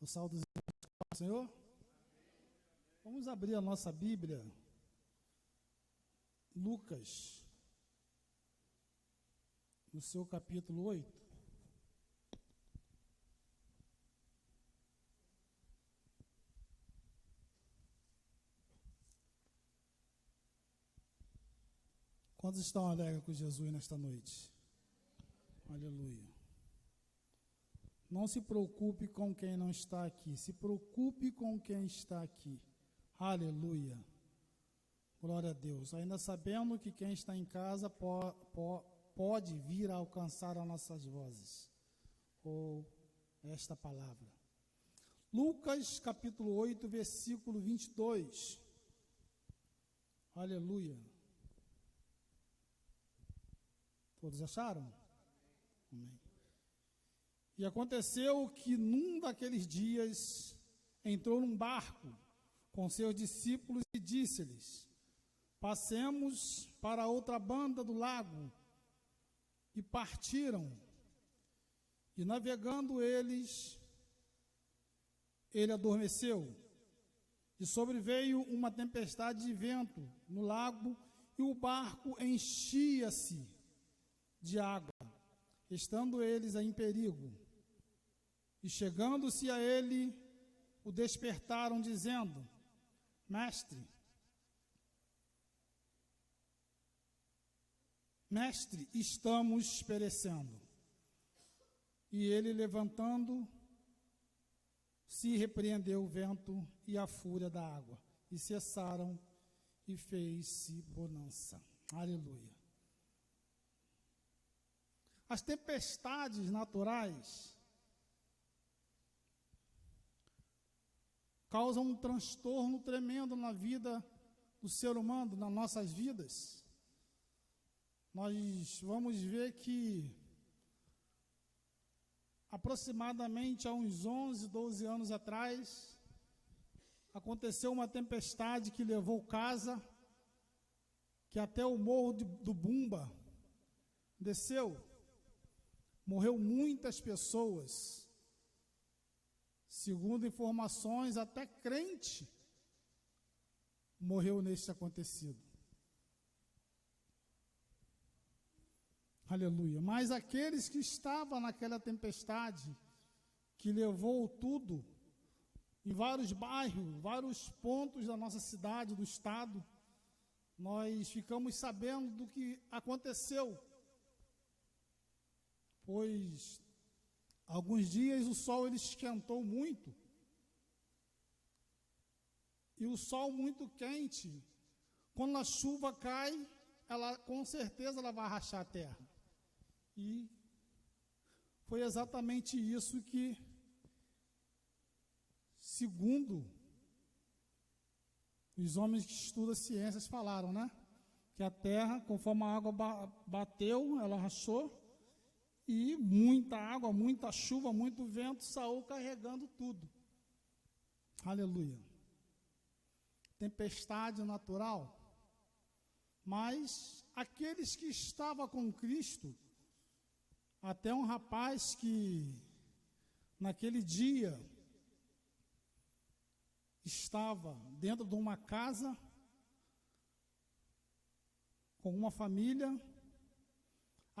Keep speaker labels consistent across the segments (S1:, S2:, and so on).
S1: O saldo do Senhor. Vamos abrir a nossa Bíblia. Lucas, no seu capítulo 8. Quantos estão alegres com Jesus nesta noite? Aleluia. Não se preocupe com quem não está aqui, se preocupe com quem está aqui. Aleluia. Glória a Deus. Ainda sabendo que quem está em casa pode vir a alcançar as nossas vozes, ou esta palavra. Lucas capítulo 8, versículo 22. Aleluia. Todos acharam? Amém. E aconteceu que num daqueles dias entrou num barco com seus discípulos e disse-lhes: passemos para a outra banda do lago. E partiram. E navegando ele adormeceu. E sobreveio uma tempestade de vento no lago, e o barco enchia-se de água, estando eles em perigo. E chegando-se a ele, o despertaram, dizendo: Mestre, estamos perecendo. E ele, levantando, se repreendeu o vento e a fúria da água, e cessaram, e fez-se bonança. Aleluia. As tempestades naturais causam um transtorno tremendo na vida do ser humano, nas nossas vidas. Nós vamos ver que aproximadamente há uns 11, 12 anos atrás, aconteceu uma tempestade que levou casa, que até o morro do Bumba desceu. Morreu muitas pessoas. Segundo informações, até crente morreu neste acontecido. Aleluia. Mas aqueles que estavam naquela tempestade, que levou tudo, em vários bairros, vários pontos da nossa cidade, do estado, nós ficamos sabendo do que aconteceu. Pois alguns dias o sol ele esquentou muito, e o sol muito quente, quando a chuva cai, ela com certeza ela vai rachar a terra. E foi exatamente isso que, segundo os homens que estudam ciências falaram, né? Que a terra, conforme a água bateu, ela rachou, e muita água, muita chuva, muito vento saiu carregando tudo. Aleluia. Tempestade natural. Mas aqueles que estavam com Cristo, até um rapaz que naquele dia estava dentro de uma casa com uma família,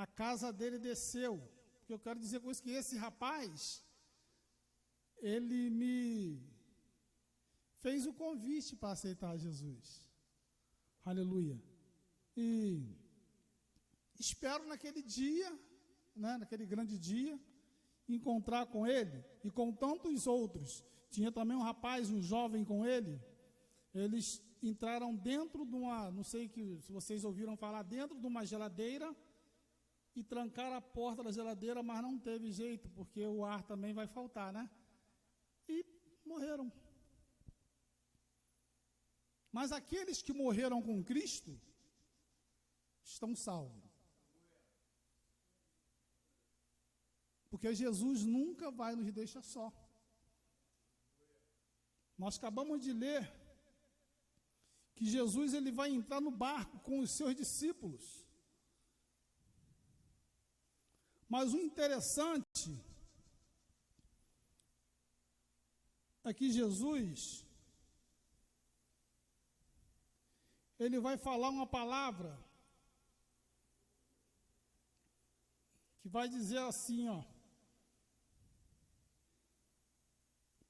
S1: a casa dele desceu. Porque eu quero dizer com isso que esse rapaz, ele me fez o convite para aceitar Jesus. Aleluia. E espero naquele dia, né, naquele grande dia, encontrar com ele e com tantos outros. Tinha também um rapaz, um jovem com ele. Eles entraram dentro de uma, não sei se vocês ouviram falar, dentro de uma geladeira, e trancaram a porta da geladeira, mas não teve jeito, porque o ar também vai faltar, né? E morreram. Mas aqueles que morreram com Cristo estão salvos. Porque Jesus nunca vai nos deixar só. Nós acabamos de ler que Jesus ele vai entrar no barco com os seus discípulos. Mas o interessante aqui Jesus, ele vai falar uma palavra que vai dizer assim, ó,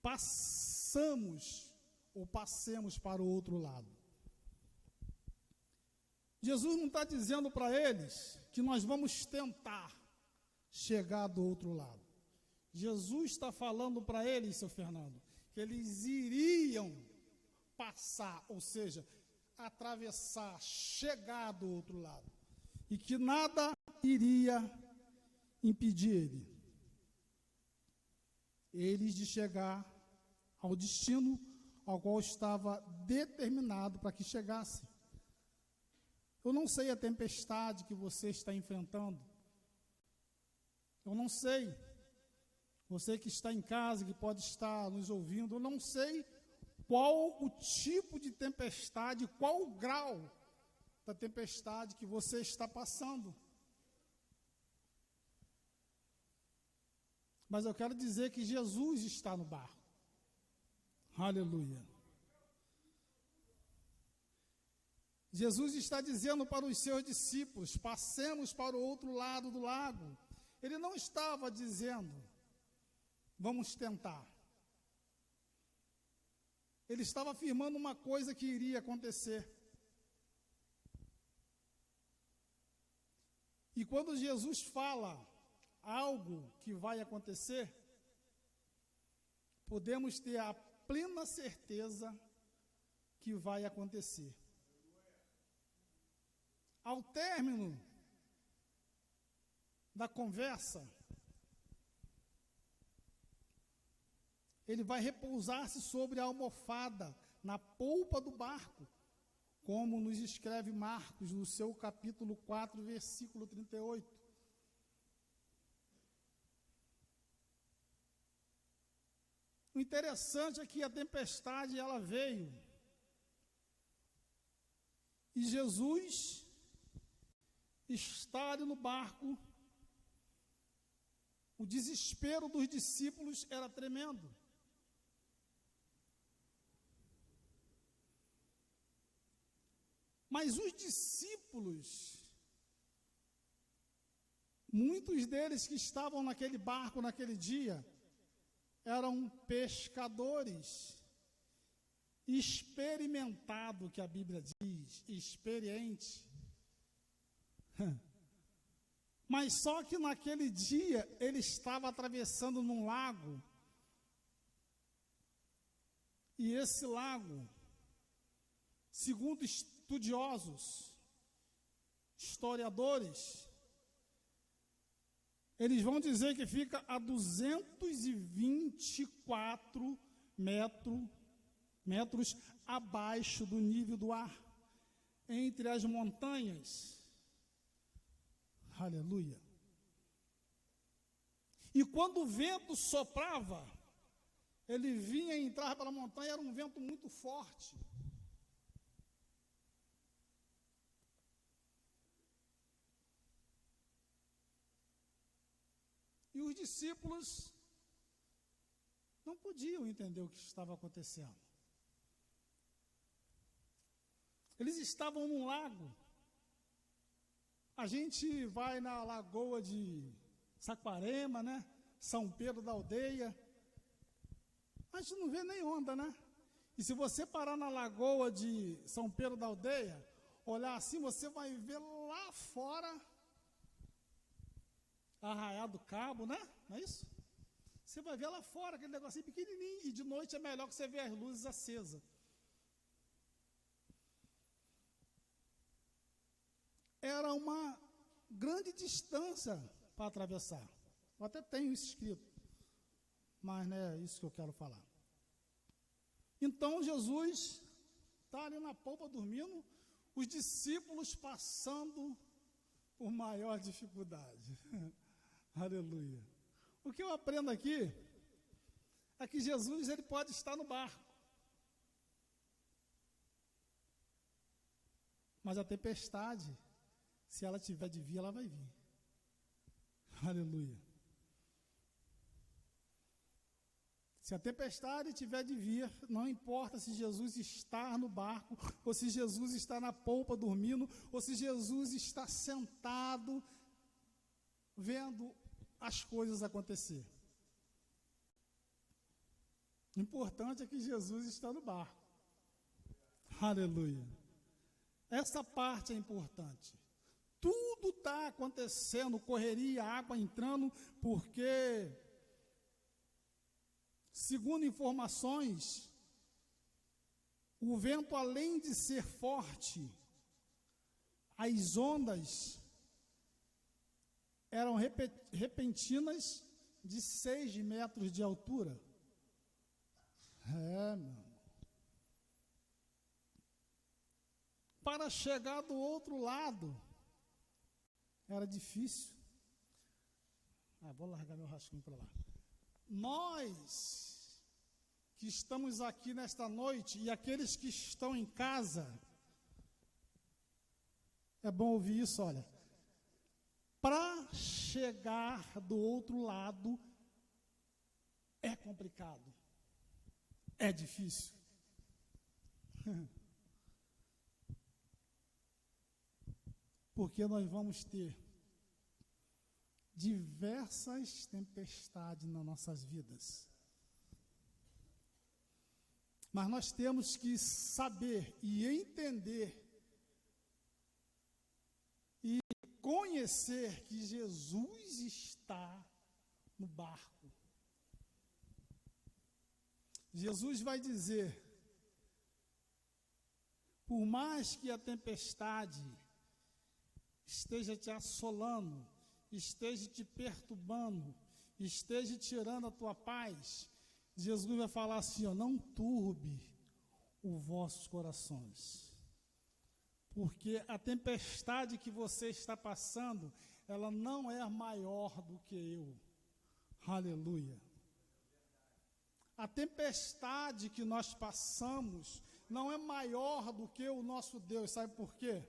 S1: passamos ou passemos para o outro lado. Jesus não está dizendo para eles que nós vamos tentar chegar do outro lado. Jesus está falando para eles, seu Fernando, que eles iriam passar, ou seja, atravessar, chegar do outro lado, e que nada iria impedir eles de chegar ao destino ao qual estava determinado para que chegassem. Eu não sei a tempestade que você está enfrentando. Eu não sei. Você que está em casa, que pode estar nos ouvindo, eu não sei qual o tipo de tempestade, qual o grau da tempestade que você está passando. Mas eu quero dizer que Jesus está no barco. Aleluia. Jesus está dizendo para os seus discípulos, passemos para o outro lado do lago. Ele não estava dizendo, vamos tentar. Ele estava afirmando uma coisa que iria acontecer. E quando Jesus fala algo que vai acontecer, podemos ter a plena certeza que vai acontecer. Ao término da conversa, ele vai repousar-se sobre a almofada, na polpa do barco, como nos escreve Marcos, no seu capítulo 4, versículo 38. O interessante é que a tempestade, ela veio, e Jesus está ali no barco. O desespero dos discípulos era tremendo. Mas os discípulos, muitos deles que estavam naquele barco naquele dia, eram pescadores, experimentados, que a Bíblia diz, experiente. Mas só que naquele dia ele estava atravessando num lago, e esse lago, segundo estudiosos, historiadores, eles vão dizer que fica a 224 metros abaixo do nível do ar, entre as montanhas. Aleluia. E quando o vento soprava, ele vinha e entrava pela montanha, era um vento muito forte. E os discípulos não podiam entender o que estava acontecendo. Eles estavam num lago. A gente vai na lagoa de Saquarema, né? São Pedro da Aldeia. A gente não vê nem onda, né? E se você parar na lagoa de São Pedro da Aldeia, olhar assim, você vai ver lá fora Arraial do Cabo, né? Não é isso? Você vai ver lá fora aquele negocinho pequenininho, e de noite é melhor que você ver as luzes acesas. Era uma grande distância para atravessar. Eu até tenho isso escrito, mas não é isso que eu quero falar. Então Jesus está ali na polpa dormindo, os discípulos passando por maior dificuldade. Aleluia. O que eu aprendo aqui é que Jesus, ele pode estar no barco, mas a tempestade, se ela tiver de vir, ela vai vir. Aleluia. Se a tempestade tiver de vir, não importa se Jesus está no barco, ou se Jesus está na polpa dormindo, ou se Jesus está sentado vendo as coisas acontecer. O importante é que Jesus está no barco. Aleluia. Essa parte é importante. Tudo está acontecendo, correria, água entrando, porque, segundo informações, o vento, além de ser forte, as ondas eram repentinas de 6 metros de altura. Meu. Para chegar do outro lado, era difícil. Vou largar meu rascunho para lá. Nós que estamos aqui nesta noite e aqueles que estão em casa, é bom ouvir isso, olha. Para chegar do outro lado é complicado, é difícil. Porque nós vamos ter diversas tempestades nas nossas vidas. Mas nós temos que saber e entender e conhecer que Jesus está no barco. Jesus vai dizer, por mais que a tempestade esteja te assolando, esteja te perturbando, esteja tirando a tua paz, Jesus vai falar assim, não turbe os vossos corações. Porque a tempestade que você está passando, ela não é maior do que eu. Aleluia. A tempestade que nós passamos não é maior do que o nosso Deus. Sabe por quê?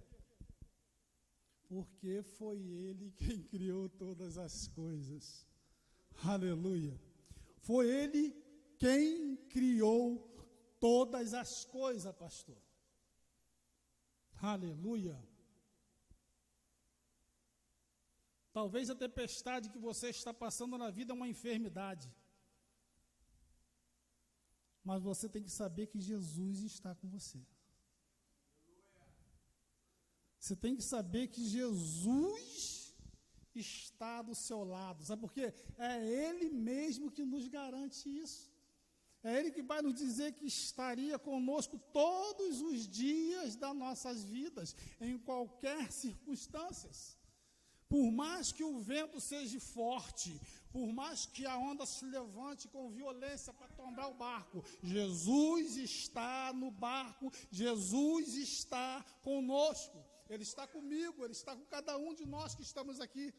S1: Porque foi Ele quem criou todas as coisas. Aleluia. Foi Ele quem criou todas as coisas, pastor. Aleluia. Talvez a tempestade que você está passando na vida é uma enfermidade. Mas você tem que saber que Jesus está com você. Você tem que saber que Jesus está do seu lado. Sabe por quê? É Ele mesmo que nos garante isso. É Ele que vai nos dizer que estaria conosco todos os dias das nossas vidas, em qualquer circunstância. Por mais que o vento seja forte, por mais que a onda se levante com violência para tombar o barco, Jesus está no barco, Jesus está conosco, Ele está comigo, Ele está com cada um de nós que estamos aqui.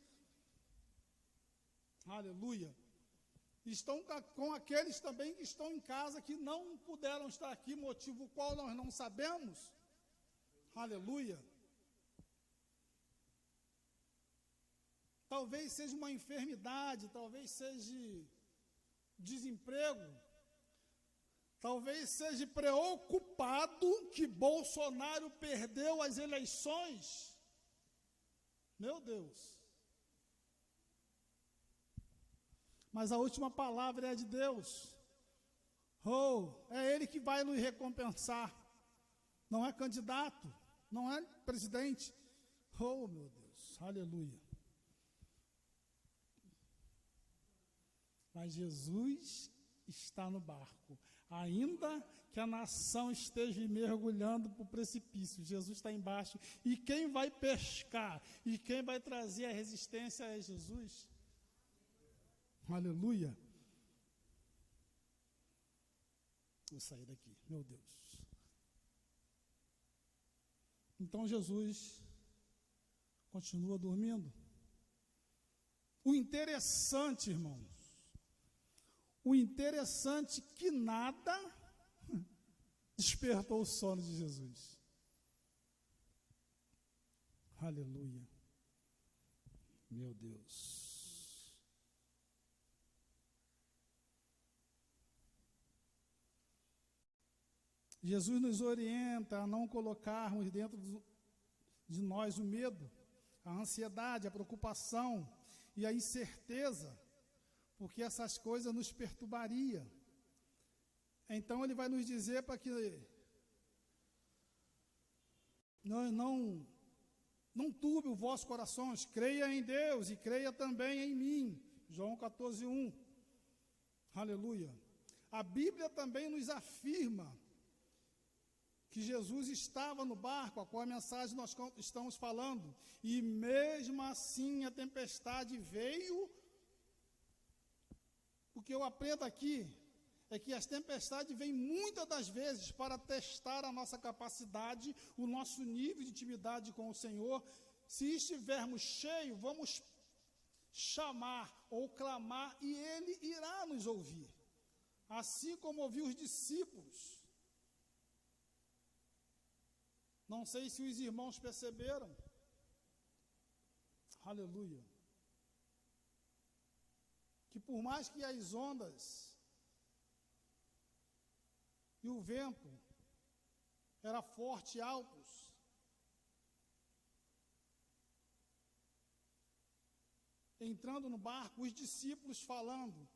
S1: Aleluia. Estão com aqueles também que estão em casa, que não puderam estar aqui, motivo qual nós não sabemos. Aleluia. Talvez seja uma enfermidade, talvez seja desemprego, talvez seja preocupado que Bolsonaro perdeu as eleições. Meu Deus. Mas a última palavra é a de Deus. É Ele que vai nos recompensar. Não é candidato, não é presidente. Meu Deus, aleluia. Mas Jesus está no barco. Ainda que a nação esteja mergulhando para o precipício, Jesus está embaixo. E quem vai pescar? E quem vai trazer a resistência é Jesus. Aleluia. Vou sair daqui, meu Deus. Então Jesus continua dormindo. O interessante, irmãos, o interessante é que nada despertou o sono de Jesus. Aleluia. Meu Deus. Jesus nos orienta a não colocarmos dentro de nós o medo, a ansiedade, a preocupação e a incerteza, porque essas coisas nos perturbariam. Então ele vai nos dizer para que não turbe os vossos corações, creia em Deus e creia também em mim. João 14:1. Aleluia. A Bíblia também nos afirma que Jesus estava no barco, a qual a mensagem nós estamos falando, e mesmo assim a tempestade veio. O que eu aprendo aqui é que as tempestades vêm muitas das vezes para testar a nossa capacidade, o nosso nível de intimidade com o Senhor. Se estivermos cheios, vamos chamar ou clamar e Ele irá nos ouvir. Assim como ouviu os discípulos. Não sei se os irmãos perceberam. Aleluia. Que por mais que as ondas e o vento era forte e altos, entrando no barco, os discípulos falando,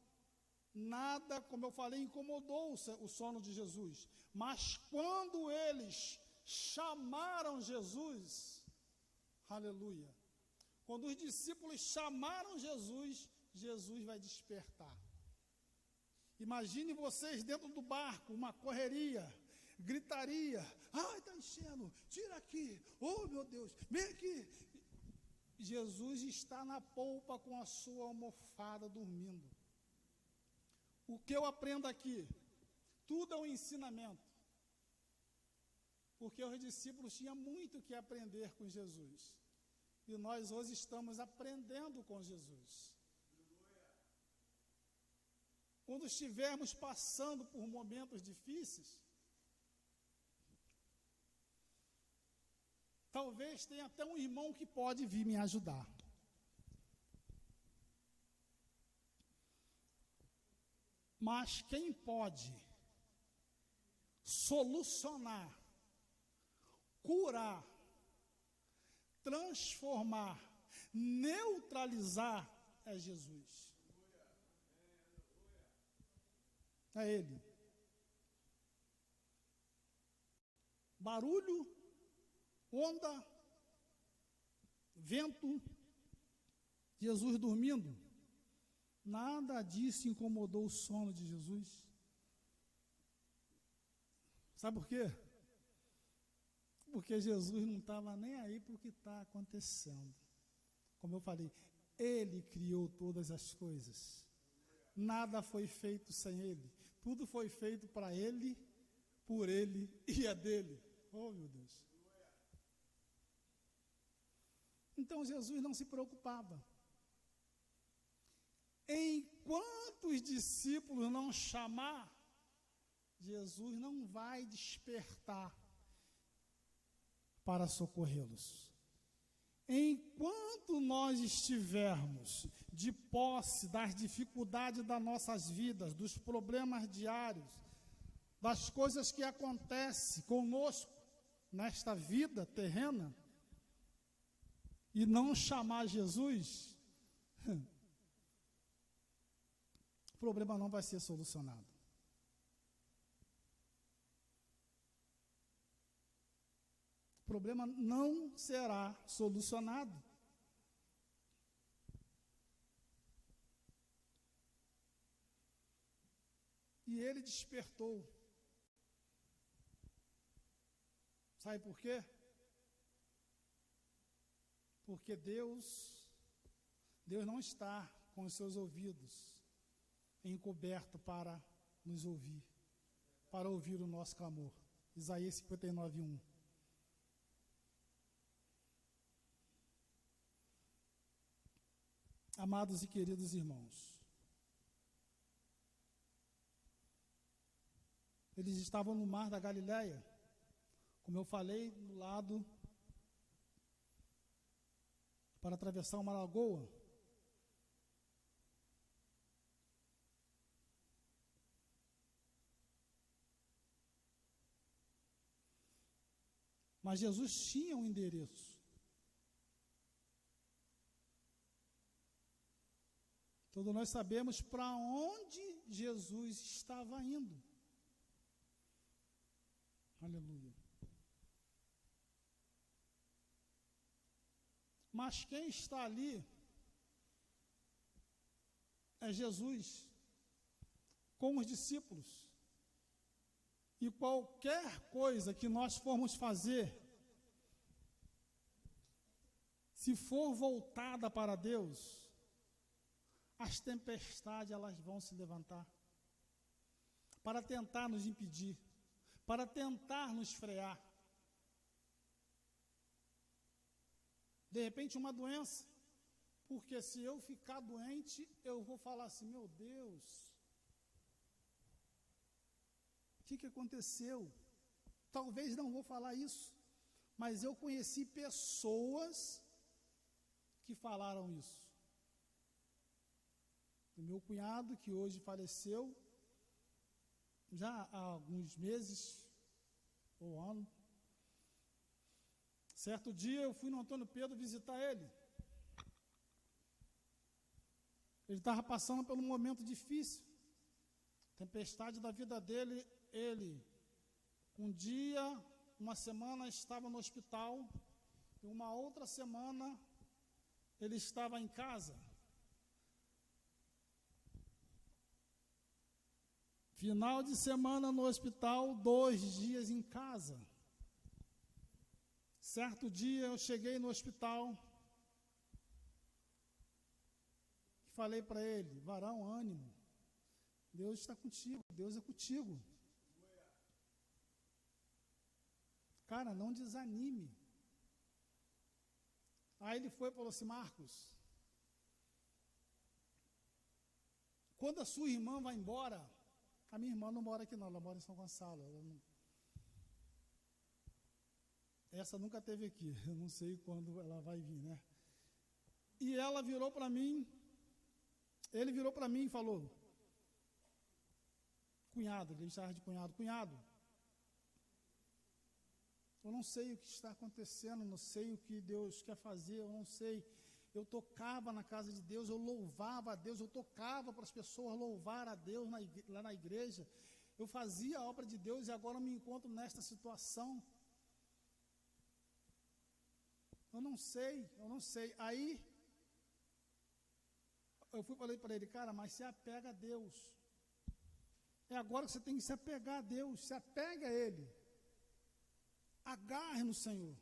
S1: nada, como eu falei, incomodou o sono de Jesus. Mas quando eles chamaram Jesus, aleluia, quando os discípulos chamaram Jesus, Jesus vai despertar. Imagine vocês dentro do barco, uma correria, gritaria, ai, está enchendo, tira aqui, oh meu Deus, vem aqui. Jesus está na polpa com a sua almofada dormindo. O que eu aprendo aqui? Tudo é um ensinamento. Porque os discípulos tinham muito que aprender com Jesus. E nós hoje estamos aprendendo com Jesus. Quando estivermos passando por momentos difíceis, talvez tenha até um irmão que pode vir me ajudar. Mas quem pode solucionar, curar, transformar, neutralizar é Jesus. É Ele. Barulho, onda, vento, Jesus dormindo. Nada disso incomodou o sono de Jesus. Sabe por quê? Porque Jesus não estava nem aí para o que está acontecendo. Como eu falei, Ele criou todas as coisas. Nada foi feito sem Ele. Tudo foi feito para Ele, por Ele e é dele. Oh, meu Deus. Então Jesus não se preocupava. Enquanto os discípulos não chamar, Jesus não vai despertar para socorrê-los. Enquanto nós estivermos de posse das dificuldades das nossas vidas, dos problemas diários, das coisas que acontecem conosco nesta vida terrena, e não chamar Jesus, o problema não vai ser solucionado. O problema não será solucionado. E ele despertou. Sabe por quê? Porque Deus não está com os seus ouvidos encoberto para nos ouvir, para ouvir o nosso clamor. Isaías 59:1. Amados e queridos irmãos, eles estavam no mar da Galileia, como eu falei, do lado para atravessar uma lagoa. Mas Jesus tinha um endereço. Todos nós sabemos para onde Jesus estava indo. Aleluia. Mas quem está ali é Jesus com os discípulos. E qualquer coisa que nós formos fazer, se for voltada para Deus, as tempestades elas vão se levantar para tentar nos impedir, para tentar nos frear. De repente uma doença, porque se eu ficar doente, eu vou falar assim, meu Deus, o que aconteceu? Talvez não vou falar isso, mas eu conheci pessoas que falaram isso. O meu cunhado, que hoje faleceu, já há alguns meses, ou ano, certo dia eu fui no Antônio Pedro visitar ele. Ele estava passando por um momento difícil, tempestade da vida dele. Ele, um dia, uma semana estava no hospital, e uma outra semana ele estava em casa. Final de semana no hospital, 2 dias em casa. Certo dia eu cheguei no hospital e falei para ele, varão, ânimo, Deus está contigo, Deus é contigo. Cara, não desanime. Aí ele foi e falou assim, Marcos, quando a sua irmã vai embora, a minha irmã não mora aqui não, ela mora em São Gonçalo. Essa nunca esteve aqui, eu não sei quando ela vai vir, né? E ela virou para mim, ele virou para mim e falou, cunhado, ele chamava de cunhado, eu não sei o que está acontecendo, não sei o que Deus quer fazer, eu não sei. Eu tocava na casa de Deus, eu louvava a Deus, eu tocava para as pessoas louvar a Deus lá na igreja. Eu fazia a obra de Deus e agora eu me encontro nesta situação. Eu não sei. Aí, eu falei para ele, cara, mas se apega a Deus. É agora que você tem que se apegar a Deus, se apega a Ele. Agarre no Senhor.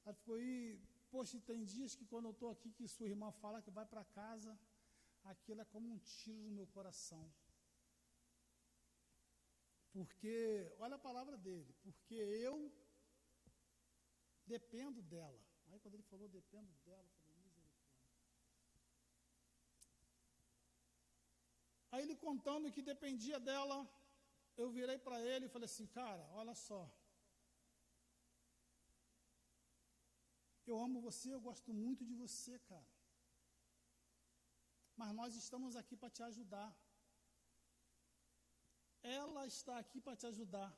S1: Aí foi, poxa, tem dias que quando eu estou aqui, que sua irmã fala que vai para casa, aquilo é como um tiro no meu coração. Porque, olha a palavra dele, porque eu dependo dela. Aí quando ele falou, dependo dela, eu falei, misericórdia. Aí ele contando que dependia dela, eu virei para ele e falei assim, cara, olha só. Eu amo você, eu gosto muito de você, cara. Mas nós estamos aqui para te ajudar. Ela está aqui para te ajudar.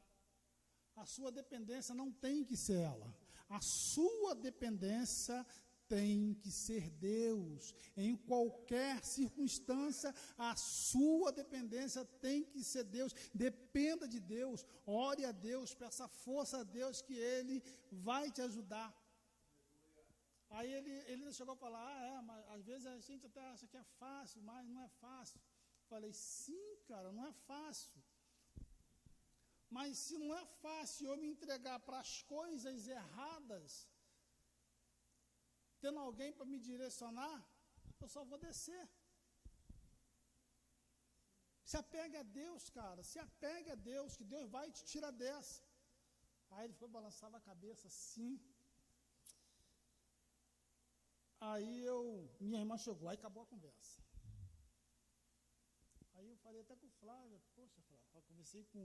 S1: A sua dependência não tem que ser ela. A sua dependência tem que ser Deus. Em qualquer circunstância, a sua dependência tem que ser Deus. Dependa de Deus. Ore a Deus, peça força a Deus que Ele vai te ajudar. Aí ele chegou a falar, mas às vezes a gente até acha que é fácil, mas não é fácil. Falei, sim, cara, não é fácil. Mas se não é fácil eu me entregar para as coisas erradas, tendo alguém para me direcionar, eu só vou descer. Se apegue a Deus, cara, se apegue a Deus, que Deus vai te tirar dessa. Aí ele foi, balançava a cabeça assim. Aí minha irmã chegou, aí acabou a conversa. Aí eu falei até com o Flávio, poxa, Flávio, eu conversei com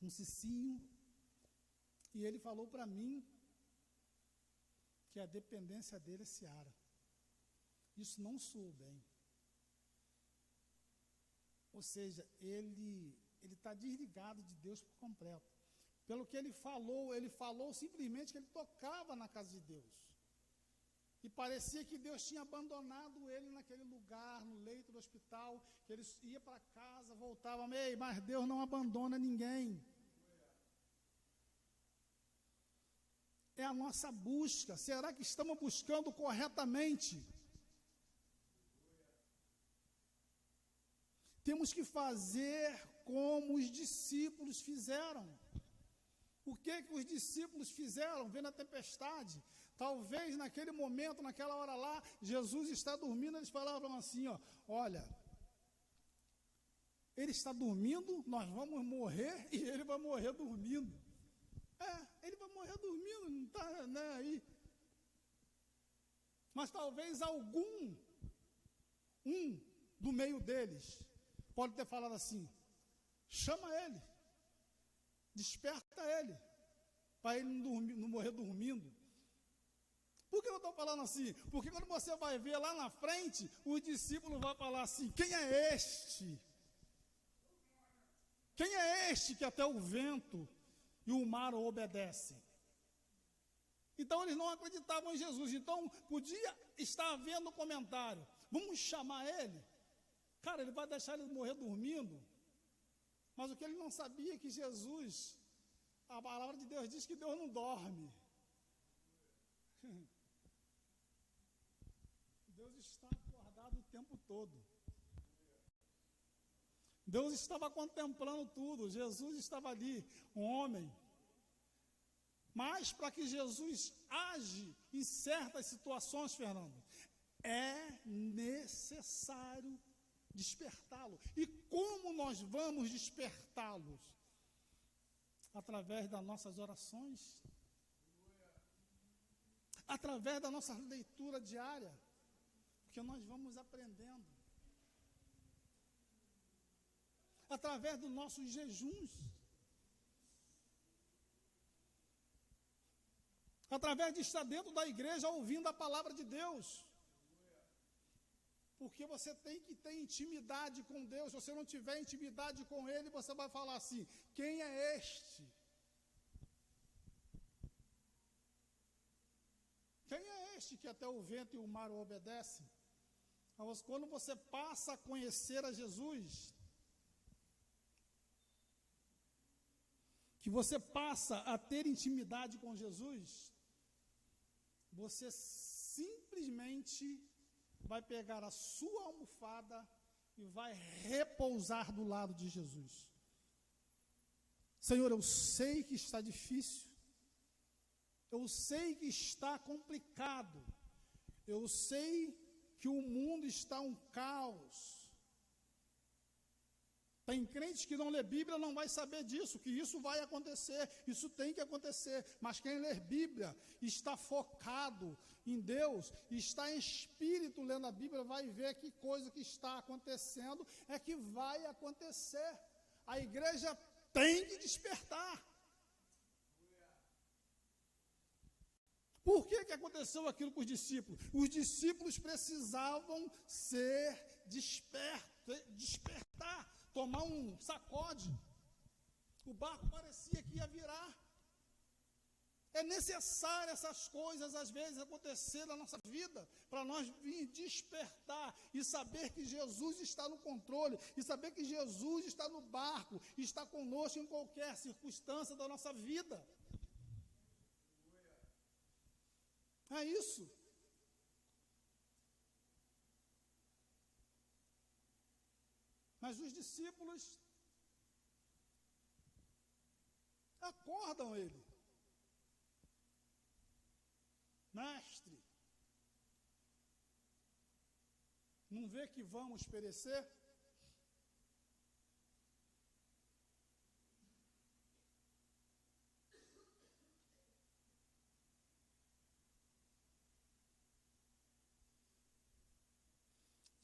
S1: um Cicinho, e ele falou para mim que a dependência dele é Seara. Isso não soou bem. Ou seja, ele está desligado de Deus por completo. pelo que ele falou simplesmente que ele tocava na casa de Deus. E parecia que Deus tinha abandonado ele naquele lugar, no leito do hospital, que ele ia para casa, voltava, mas Deus não abandona ninguém. É a nossa busca. Será que estamos buscando corretamente? Temos que fazer como os discípulos fizeram. O que os discípulos fizeram? Vendo a tempestade. Talvez naquele momento, naquela hora lá, Jesus está dormindo, eles falavam assim, olha, ele está dormindo, nós vamos morrer e ele vai morrer dormindo. Ele vai morrer dormindo, não está, né, aí. Mas talvez um do meio deles, pode ter falado assim, chama ele, desperta ele, para ele não morrer dormindo. Por que eu estou falando assim? Porque quando você vai ver lá na frente, os discípulos vão falar assim, quem é este? Quem é este que até o vento e o mar o obedecem? Então eles não acreditavam em Jesus. Então podia estar havendo um comentário, vamos chamar ele? Cara, ele vai deixar ele morrer dormindo? Mas o que ele não sabia é que Jesus, a palavra de Deus diz que Deus não dorme. Deus está acordado o tempo todo. Deus estava contemplando tudo. Jesus estava ali, um homem. Mas para que Jesus age em certas situações, Fernando, é necessário despertá-lo. E como nós vamos despertá-los? Através das nossas orações, através da nossa leitura diária, porque nós vamos aprendendo, através dos nossos jejuns, através de estar dentro da igreja ouvindo a palavra de Deus. Porque você tem que ter intimidade com Deus. Se você não tiver intimidade com Ele, você vai falar assim, quem é este? Quem é este que até o vento e o mar o obedecem? Mas quando você passa a conhecer a Jesus, que você passa a ter intimidade com Jesus, você simplesmente vai pegar a sua almofada e vai repousar do lado de Jesus. Senhor, eu sei que está difícil, eu sei que está complicado, eu sei que o mundo está um caos. Tem crentes que não lê Bíblia, não vai saber disso, que isso vai acontecer, isso tem que acontecer. Mas quem lê Bíblia, está focado em Deus, está em espírito lendo a Bíblia, vai ver que coisa que está acontecendo é que vai acontecer. A igreja tem que despertar. Por que aconteceu aquilo com os discípulos? Os discípulos precisavam ser despertar, tomar um sacode. O barco parecia que ia virar. É necessário essas coisas, às vezes, acontecer na nossa vida, para nós vir despertar e saber que Jesus está no controle, e saber que Jesus está no barco, está conosco em qualquer circunstância da nossa vida. É isso. Mas os discípulos acordam ele. Mestre, não vê que vamos perecer?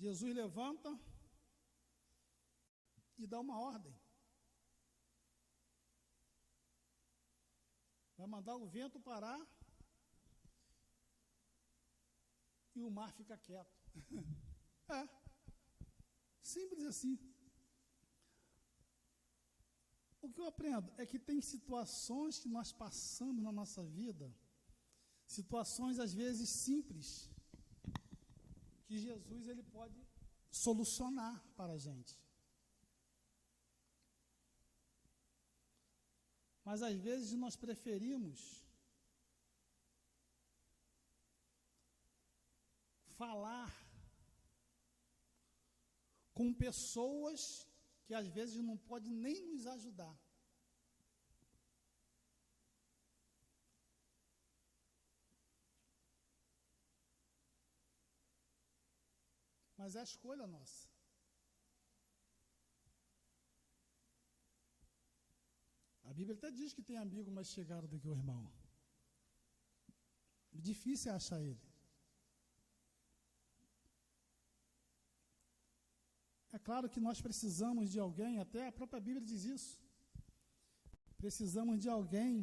S1: Jesus levanta e dá uma ordem. Vai mandar o vento parar e o mar fica quieto. Simples assim. O que eu aprendo? É que tem situações que nós passamos na nossa vida, situações às vezes simples, que Jesus ele pode solucionar para a gente. Mas às vezes nós preferimos falar com pessoas que às vezes não podem nem nos ajudar. Mas é a escolha nossa. A Bíblia até diz que tem amigo mais chegado do que o irmão. Difícil é achar ele. É claro que nós precisamos de alguém, até a própria Bíblia diz isso. Precisamos de alguém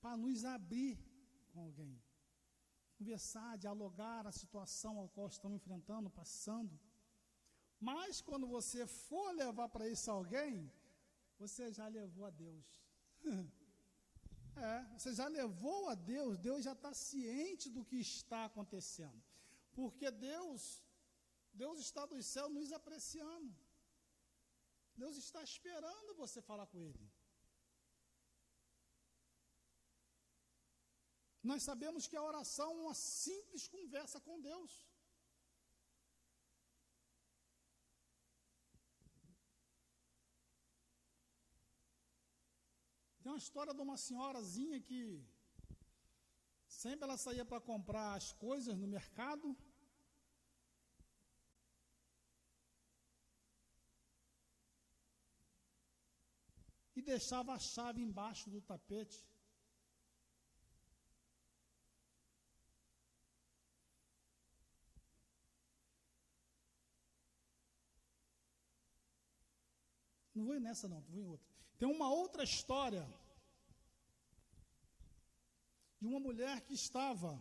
S1: para nos abrir com alguém. Conversar, dialogar a situação a qual estamos enfrentando, passando. Mas quando você for levar para esse alguém, você já levou a Deus. Você já levou a Deus, Deus já está ciente do que está acontecendo. Porque Deus está dos céus nos apreciando. Deus está esperando você falar com Ele. Nós sabemos que a oração é uma simples conversa com Deus. Tem uma história de uma senhorazinha que sempre ela saía para comprar as coisas no mercado. E deixava a chave embaixo do tapete. Não vou ir nessa não, vou em outra. Tem uma outra história de uma mulher que estava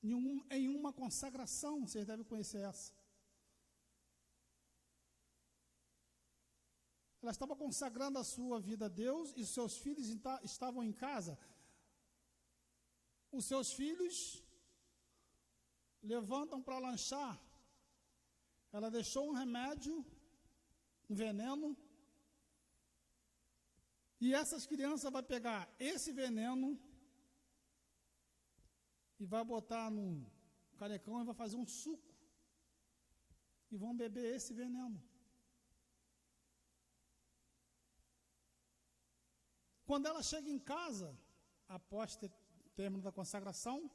S1: em uma consagração, vocês devem conhecer essa. Ela estava consagrando a sua vida a Deus e seus filhos estavam em casa. Os seus filhos levantam para lanchar. Ela deixou um remédio, um veneno, e essas crianças vão pegar esse veneno e vai botar num canecão e vai fazer um suco e vão beber esse veneno. Quando ela chega em casa, após término da consagração,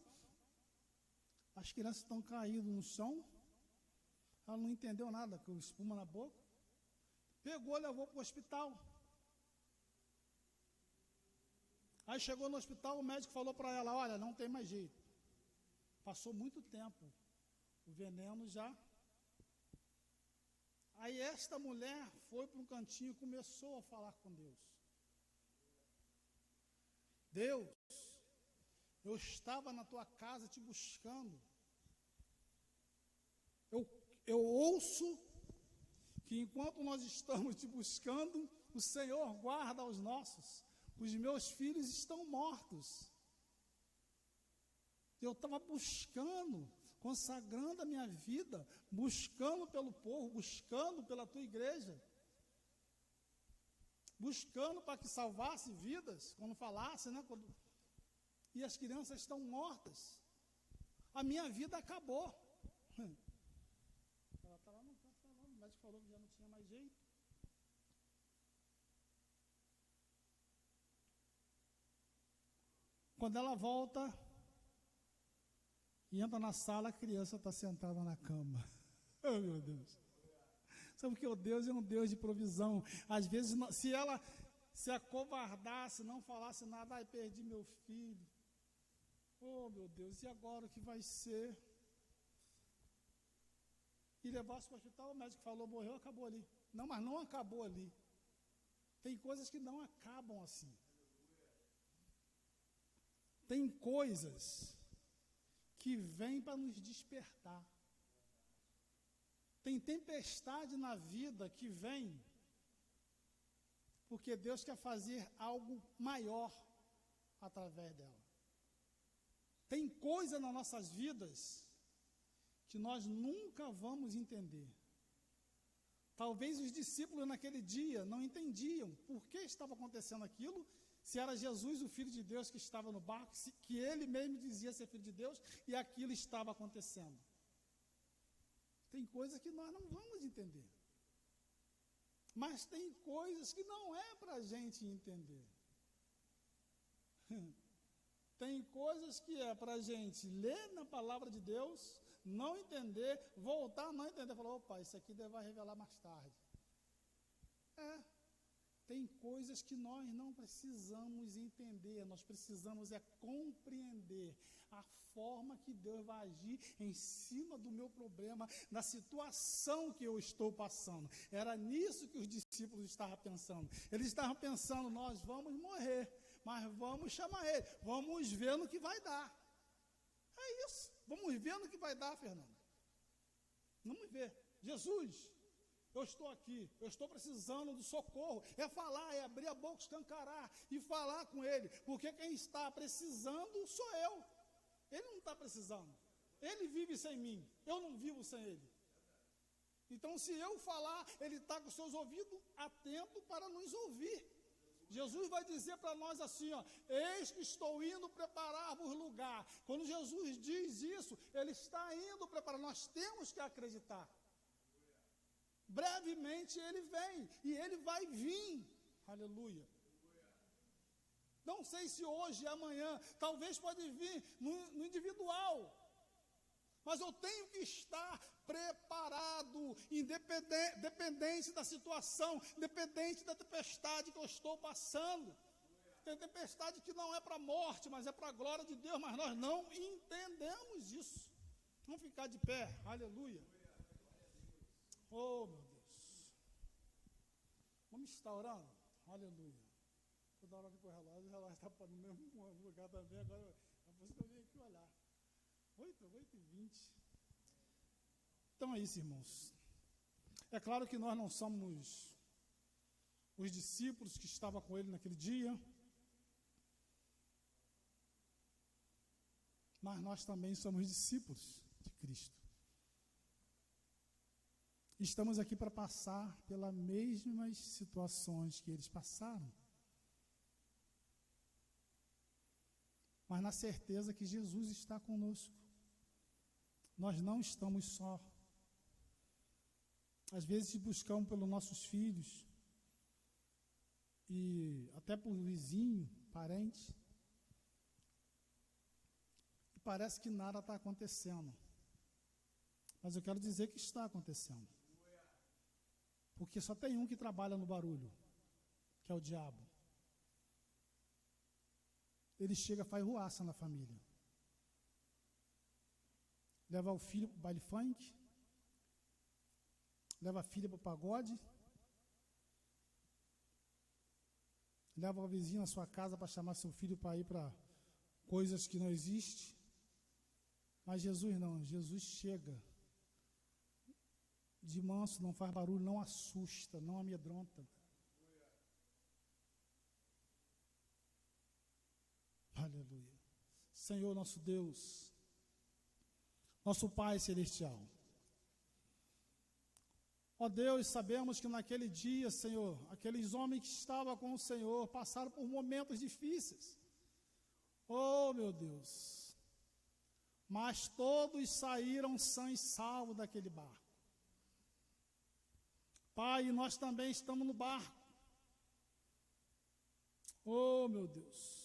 S1: as crianças estão caídas no chão, ela não entendeu nada, com espuma na boca, pegou e levou para o hospital. Aí chegou no hospital, o médico falou para ela, olha, não tem mais jeito. Passou muito tempo, o veneno já. Aí esta mulher foi para um cantinho e começou a falar com Deus. Deus, eu estava na tua casa te buscando. Eu ouço que enquanto nós estamos te buscando, o Senhor guarda os nossos. Os meus filhos estão mortos. Eu estava buscando, consagrando a minha vida, buscando pelo povo, buscando pela tua igreja, buscando para que salvasse vidas, quando falasse, né? E as crianças estão mortas. A minha vida acabou. Ela está lá, não está falando, o médico falou que já não tinha mais jeito. Quando ela volta e entra na sala, a criança está sentada na cama. Oh, meu Deus. Sabe porque o Deus é um Deus de provisão. Às vezes, se ela se acovardasse, não falasse nada, ai, perdi meu filho. Oh, meu Deus, e agora o que vai ser? E levasse para o hospital, o médico falou, morreu, acabou ali. Não, mas não acabou ali. Tem coisas que não acabam assim. Tem coisas que vêm para nos despertar. Tem tempestade na vida que vem porque Deus quer fazer algo maior através dela. Tem coisa nas nossas vidas que nós nunca vamos entender. Talvez os discípulos naquele dia não entendiam por que estava acontecendo aquilo, se era Jesus, o Filho de Deus, que estava no barco, que ele mesmo dizia ser Filho de Deus, e aquilo estava acontecendo. Tem coisas que nós não vamos entender. Mas tem coisas que não é para a gente entender. Tem coisas que é para a gente ler na palavra de Deus, não entender, voltar a não entender, falar, opa, isso aqui vai revelar mais tarde. Tem coisas que nós não precisamos entender, nós precisamos compreender a forma que Deus vai agir em cima do meu problema, da situação que eu estou passando. Era nisso que os discípulos estavam pensando. Eles estavam pensando, nós vamos morrer, mas vamos chamar ele, vamos ver no que vai dar. É isso, vamos ver no que vai dar, Fernando. Vamos ver. Jesus, eu estou aqui, eu estou precisando do socorro. É falar, é abrir a boca, escancarar e falar com ele, porque quem está precisando sou eu. Ele não está precisando. Ele vive sem mim, eu não vivo sem ele. Então, se eu falar, ele está com seus ouvidos atentos para nos ouvir. Jesus vai dizer para nós assim, ó, eis que estou indo preparar-vos lugar. Quando Jesus diz isso, ele está indo preparar, nós temos que acreditar. Brevemente ele vem, e ele vai vir, aleluia. Não sei se hoje, amanhã, talvez pode vir no individual, mas eu tenho que estar preparado, independente da situação, independente da tempestade que eu estou passando. Tem tempestade que não é para a morte, mas é para a glória de Deus, mas nós não entendemos isso. Vamos ficar de pé, aleluia. Oh, meu Deus. Vamos estar orando? Aleluia. Toda hora que o relógio está no mesmo lugar também, agora é por isso que eu vim aqui olhar. 8h20. Então é isso, irmãos. É claro que nós não somos os discípulos que estavam com ele naquele dia, mas nós também somos discípulos de Cristo. Estamos aqui para passar pelas mesmas situações que eles passaram, mas na certeza que Jesus está conosco. Nós não estamos só. Às vezes buscamos pelos nossos filhos, e até por vizinho, parente, e parece que nada está acontecendo. Mas eu quero dizer que está acontecendo. Porque só tem um que trabalha no barulho, que é o diabo. Ele chega, faz ruaça na família. Leva o filho para o baile funk, leva a filha para o pagode, leva o vizinho na sua casa para chamar seu filho para ir para coisas que não existem. Mas Jesus não, Jesus chega de manso, não faz barulho, não assusta, não amedronta. Aleluia. Senhor nosso Deus, nosso Pai Celestial. Ó Deus, sabemos que naquele dia, Senhor, aqueles homens que estavam com o Senhor passaram por momentos difíceis. Oh, meu Deus. Mas todos saíram sãos e salvos daquele barco. Pai, nós também estamos no barco. Oh, meu Deus.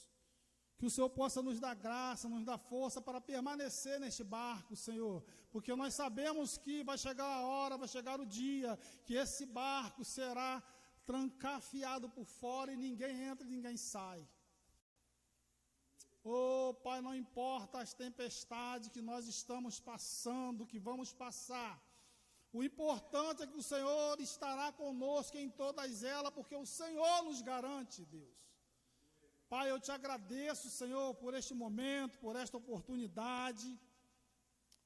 S1: Que o Senhor possa nos dar graça, nos dar força para permanecer neste barco, Senhor. Porque nós sabemos que vai chegar a hora, vai chegar o dia, que esse barco será trancafiado por fora e ninguém entra e ninguém sai. Oh, Pai, não importa as tempestades que nós estamos passando, que vamos passar. O importante é que o Senhor estará conosco em todas elas, porque o Senhor nos garante, Deus. Pai, eu te agradeço, Senhor, por este momento, por esta oportunidade.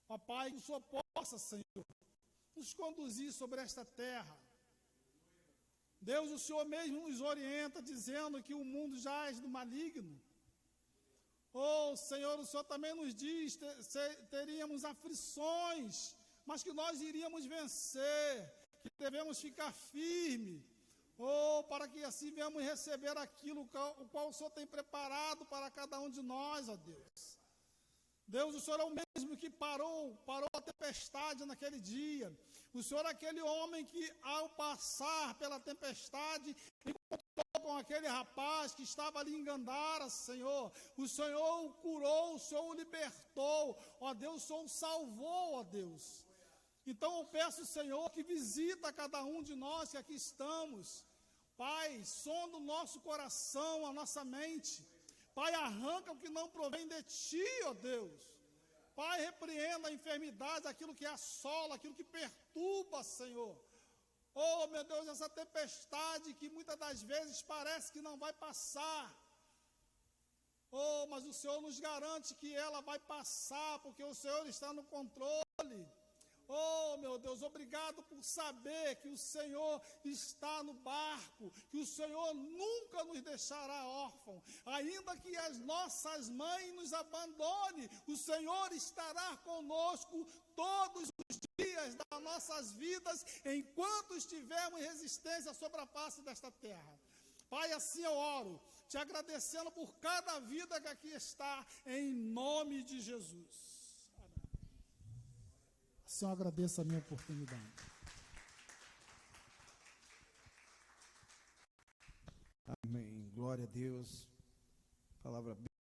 S1: Ó Pai, que o Senhor possa, Senhor, nos conduzir sobre esta terra. Deus, o Senhor mesmo nos orienta, dizendo que o mundo jaz do maligno. Oh, Senhor, o Senhor também nos diz, teríamos aflições, mas que nós iríamos vencer, que devemos ficar firmes. Oh, para que assim venhamos receber aquilo o qual o Senhor tem preparado para cada um de nós, ó Deus. Deus, o Senhor é o mesmo que parou a tempestade naquele dia. O Senhor é aquele homem que, ao passar pela tempestade, encontrou com aquele rapaz que estava ali em Gandara, Senhor. O Senhor o curou, o Senhor o libertou. Ó Deus, o Senhor o salvou, ó Deus. Então eu peço, Senhor, que visita cada um de nós que aqui estamos. Pai, sonda o nosso coração, a nossa mente. Pai, arranca o que não provém de Ti, ó Deus. Pai, repreenda a enfermidade, aquilo que assola, aquilo que perturba, Senhor. Oh, meu Deus, essa tempestade que muitas das vezes parece que não vai passar. Oh, mas o Senhor nos garante que ela vai passar, porque o Senhor está no controle. Oh, meu Deus, obrigado por saber que o Senhor está no barco, que o Senhor nunca nos deixará órfão. Ainda que as nossas mães nos abandonem, o Senhor estará conosco todos os dias das nossas vidas, enquanto estivermos em resistência sobre a face desta terra. Pai, assim eu oro, te agradecendo por cada vida que aqui está, em nome de Jesus. Senhor, agradeço a minha oportunidade.
S2: Amém. Glória a Deus. Palavra